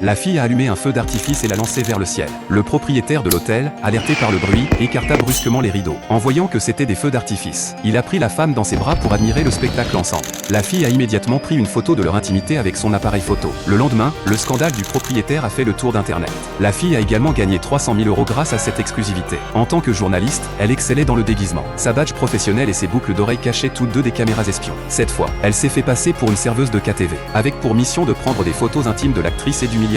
La fille a allumé un feu d'artifice et l'a lancé vers le ciel. Le propriétaire de l'hôtel, alerté par le bruit, écarta brusquement les rideaux. En voyant que c'était des feux d'artifice, il a pris la femme dans ses bras pour admirer le spectacle ensemble. La fille a immédiatement pris une photo de leur intimité avec son appareil photo. Le lendemain, le scandale du propriétaire a fait le tour d'internet. La fille a également gagné 300 000 € grâce à cette exclusivité. En tant que journaliste, elle excellait dans le déguisement. Sa badge professionnelle et ses boucles d'oreilles cachaient toutes deux des caméras espions. Cette fois, elle s'est fait passer pour une serveuse de KTV, avec pour mission de prendre des photos intimes de l'actrice et du milliardaire.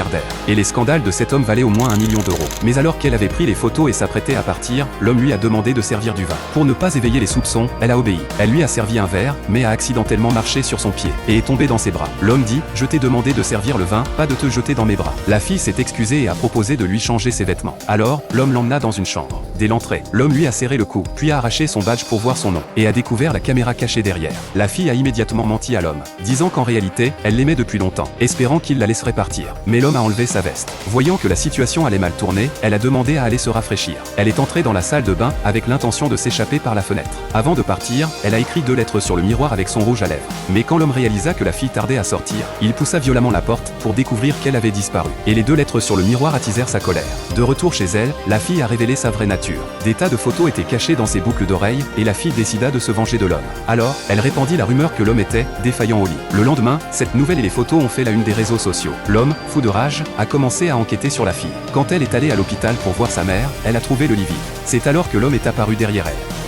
Et les scandales de cet homme valaient au moins 1 million d'euros. Mais alors qu'elle avait pris les photos et s'apprêtait à partir, l'homme lui a demandé de servir du vin. Pour ne pas éveiller les soupçons, elle a obéi. Elle lui a servi un verre, mais a accidentellement marché sur son pied, et est tombée dans ses bras. L'homme dit « Je t'ai demandé de servir le vin, pas de te jeter dans mes bras ». La fille s'est excusée et a proposé de lui changer ses vêtements. Alors, l'homme l'emmena dans une chambre. Dès l'entrée, l'homme lui a serré le cou, puis a arraché son badge pour voir son nom, et a découvert la caméra cachée derrière. La fille a immédiatement menti à l'homme, disant qu'en réalité, elle l'aimait depuis longtemps, espérant qu'il la laisserait partir. Mais l'homme a enlevé sa veste. Voyant que la situation allait mal tourner, elle a demandé à aller se rafraîchir. Elle est entrée dans la salle de bain avec l'intention de s'échapper par la fenêtre. Avant de partir, elle a écrit 2 lettres sur le miroir avec son rouge à lèvres. Mais quand l'homme réalisa que la fille tardait à sortir, il poussa violemment la porte pour découvrir qu'elle avait disparu. Et les 2 lettres sur le miroir attisèrent sa colère. De retour chez elle, la fille a révélé sa vraie nature. Des tas de photos étaient cachées dans ses boucles d'oreilles et la fille décida de se venger de l'homme. Alors, elle répandit la rumeur que l'homme était défaillant au lit. Le lendemain, cette nouvelle et les photos ont fait la une des réseaux sociaux. L'homme, fou de rage, a commencé à enquêter sur la fille. Quand elle est allée à l'hôpital pour voir sa mère, elle a trouvé le lit vide. C'est alors que l'homme est apparu derrière elle.